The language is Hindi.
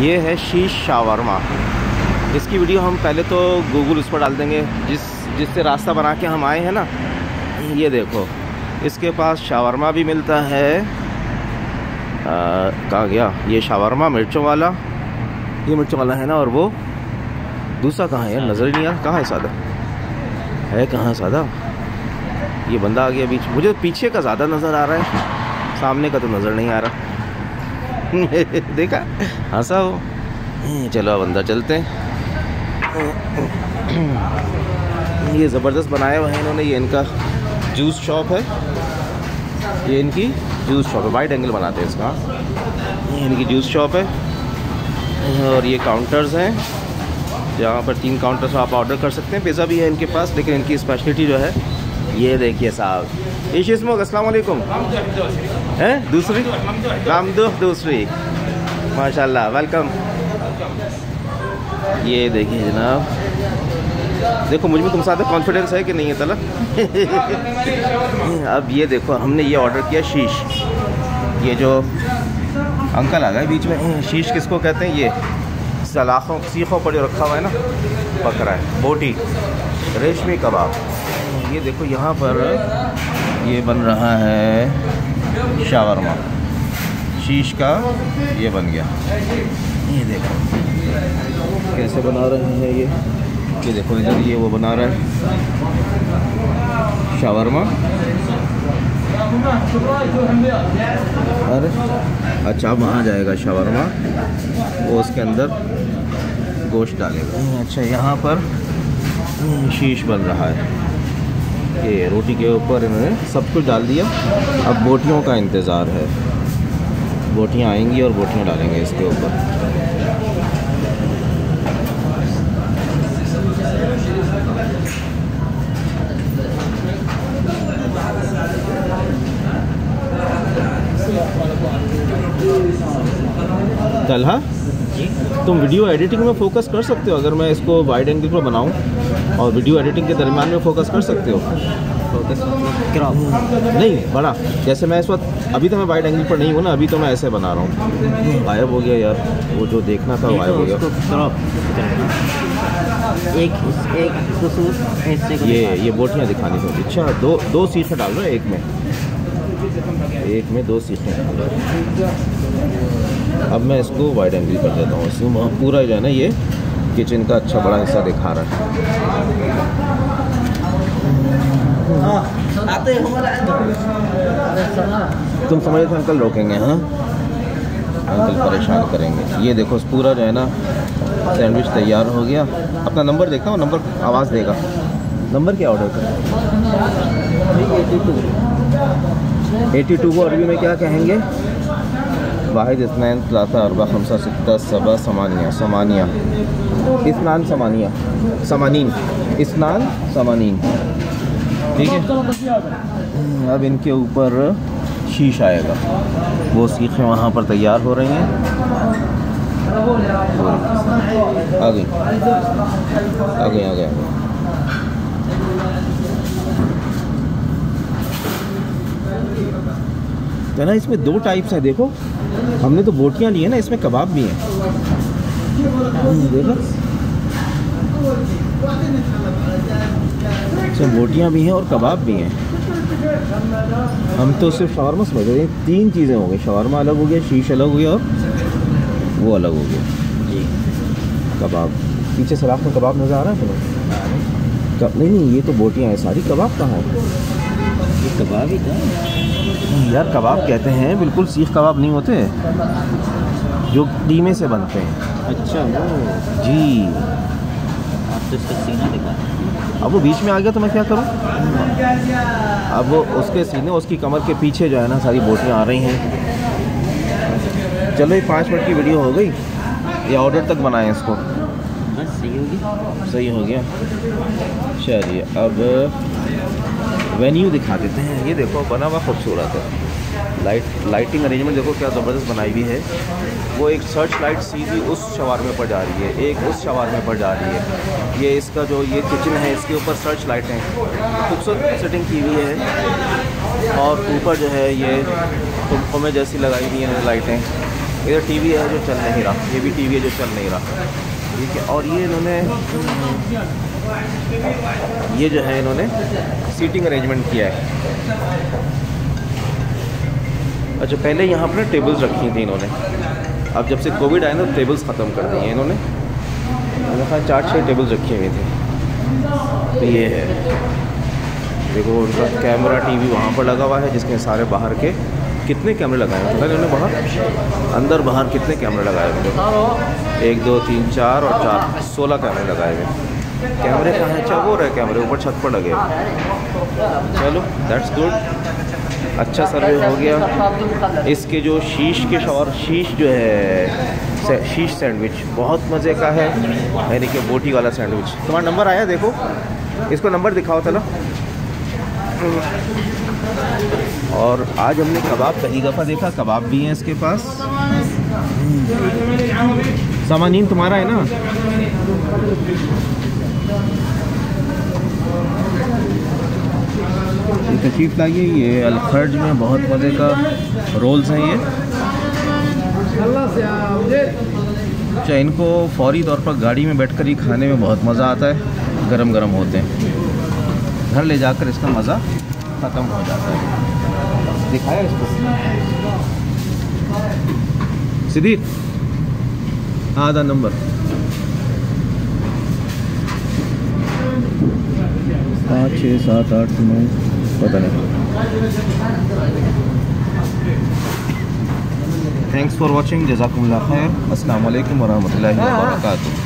ये है शीश शावरमा। इसकी वीडियो हम पहले तो गूगल उस पर डाल देंगे जिससे रास्ता बना के हम आए हैं ना। ये देखो, इसके पास शावरमा भी मिलता है। कहाँ गया ये शावरमा? मिर्चों वाला, ये मिर्चों वाला है ना। और वो दूसरा कहाँ है? नज़र ही नहीं आ रहा। कहाँ है सादा? है कहाँ सादा? ये बंदा आ गया बीच। मुझे पीछे का ज़्यादा नज़र आ रहा है, सामने का तो नज़र नहीं आ रहा। देखा, हंसा हो। चलो अब अंदर चलते हैं। ये ज़बरदस्त बनाया हुआ है इन्होंने। ये इनका जूस शॉप है। ये इनकी जूस शॉप है। वाइड एंगल बनाते हैं इसका। ये इनकी जूस शॉप है। और ये काउंटर्स हैं जहाँ पर 3 काउंटर्स आप ऑर्डर कर सकते हैं। पिज़्ज़ा भी है इनके पास, लेकिन इनकी स्पेशलिटी जो है ये देखिए साहब। इश इसमो अस्सलाम वालेकुम हैं? दूसरी रामदोह दूसरी, माशाल्लाह, वेलकम। ये देखिए जनाब, देखो मुझ में तुम साथ कॉन्फिडेंस है कि नहीं है तला? अब ये देखो, हमने ये ऑर्डर किया शीश। ये जो अंकल आ गए बीच में, शीश किसको कहते हैं? ये सलाखों सीखों पर जो रखा हुआ है ना, बकरा है, बोटी, रेशमी कबाब। ये देखो यहाँ पर ये बन रहा है शावरमा। शीश का ये बन गया। ये देखो कैसे बना रहे हैं ये देखो इधर ये वो बना रहा है शावरमा। अरे अच्छा, वहाँ जाएगा शावरमा, वो उसके अंदर गोश्त डालेगा। अच्छा, यहाँ पर शीश बन रहा है। ये रोटी के ऊपर इन्होंने सब कुछ डाल दिया। अब बोटियों का इंतज़ार है। बोटियाँ आएंगी और बोटियाँ डालेंगे इसके ऊपर। तलहा, तुम वीडियो एडिटिंग में फ़ोकस कर सकते हो? अगर मैं इसको वाइड एंगल पर बनाऊं और वीडियो एडिटिंग के दरमियान में फ़ोकस कर सकते हो? फोकस नहीं बड़ा, जैसे मैं इस वक्त अभी तो मैं वाइड एंगल पर नहीं हूँ ना, अभी तो मैं ऐसे बना रहा हूँ। गायब हो गया यार, वो जो देखना था गायब हो गया। एक ये बोटियाँ दिखानी थी। अच्छा, दो सीखें डाल रहे हैं एक में 2 सीखें डाल रहे हैं। अब मैं इसको वाइड एंगल कर देता हूँ। इसमें पूरा जो है ना, ये किचन का अच्छा बड़ा हिस्सा दिखा रहा है। तुम समझ थे अंकल रोकेंगे? हाँ, अंकल परेशान करेंगे। ये देखो पूरा जो है ना सैंडविच तैयार हो गया। अपना नंबर देखा, वो नंबर आवाज़ देगा। नंबर क्या ऑर्डर करें? 82 को अरबी में क्या कहेंगे? वाहिद इस्नान तलाता अरबा खमसा सित्ता सबा समानिया समानिया इस्नान समानिया समानीन इस्नान समानीन। ठीक है, अब इनके ऊपर शीश आएगा। वो सीखें वहाँ पर तैयार हो रही हैं। आ गई। तो ना इसमें 2 टाइप्स हैं। देखो, हमने तो बोटियाँ ली है ना, इसमें कबाब भी हैं। देखो, अच्छा, बोटियाँ भी हैं और कबाब भी हैं। हम तो सिर्फ शावरमा समझ रहे हैं। 3 चीज़ें हो गई, शावरमा अलग हो गया, शीश अलग हो गया और वो अलग हो गया जी। कबाब पीछे सलाख में कबाब नज़र आ रहा है तुम्हें? नहीं, ये तो बोटियाँ हैं सारी। कबाब कहाँ है? ये कबाब ही था यार। कबाब कहते हैं, बिल्कुल सीख कबाब नहीं होते जो कीमे से बनते हैं। अच्छा, वो जी। आप तो इसका सीना दिखा। अब वो बीच में आ गया तो मैं क्या करूं? अब वो उसके सीने, उसकी कमर के पीछे जो है ना सारी बोटियां आ रही हैं। चलो, ये 5 मिनट की वीडियो हो गई। ये ऑर्डर तक बनाएं इसको। बस सही हो गया। चलिए अब वेन्यू दिखा देते हैं। ये देखो बना हुआ खूबसूरत है। लाइटिंग अरेंजमेंट देखो क्या ज़बरदस्त बनाई हुई है। वो एक सर्च लाइट सीधी उस शवारमे पर जा रही है, एक उस शवारमे पर जा रही है। ये इसका जो ये किचन है, इसके ऊपर सर्च लाइटें खूबसूरत सेटिंग की हुई है। और ऊपर जो है ये में जैसी लगाई हुई हैं लाइटें। इधर टीवी है जो चल नहीं रहा, ये भी टीवी है जो चल नहीं रहा, ठीक है। और ये इन्होंने ये जो है इन्होंने सीटिंग अरेंजमेंट किया है। अच्छा, पहले यहाँ पर टेबल्स रखी थी इन्होंने, अब जब से कोविड आया ना तो टेबल्स ख़त्म कर दी हैं इन्होंने। मेरे ख्याल 4-6 टेबल्स रखे हुए थे। तो ये है, देखो उनका कैमरा टीवी वहाँ पर लगा हुआ है, जिसके सारे बाहर के कितने कैमरे लगाए हैं इन्होंने, बाहर अंदर बाहर कितने कैमरे लगाए हुए, 1 2 3 4 और 4 16 कैमरे लगाए हुए। कैमरे कहाँ हैं? अच्छा वो रहे कैमरे ऊपर छत पर लगे। चलो दैट्स गुड, अच्छा सर्वे हो गया। इसके जो शीश के शीश जो है शीश सैंडविच बहुत मज़े का है, यानी कि बोटी वाला सैंडविच। तुम्हारा नंबर आया, देखो इसको नंबर दिखाओ चलो। और आज हमने कबाब पहली दफ़ा देखा, कबाब भी हैं इसके पास। सामानीन तुम्हारा है ना? ये तशरीफ़ लाइए, ये अलखर्ज में बहुत मज़े का रोल्स हैं ये। अच्छा, इनको फौरी तौर पर गाड़ी में बैठकर ही खाने में बहुत मज़ा आता है, गरम गरम होते हैं। घर ले जाकर इसका मज़ा ख़त्म हो जाता है। दिखाया इसको सिद्दीक, आधा नंबर 5 6 7 8 9 पता नहीं। थैंक्स फॉर वॉचिंग, जज़ाकुमुल्लाह खैर, अस्सलाम वालेकुम व रहमतुल्लाहि व बरकातुहू।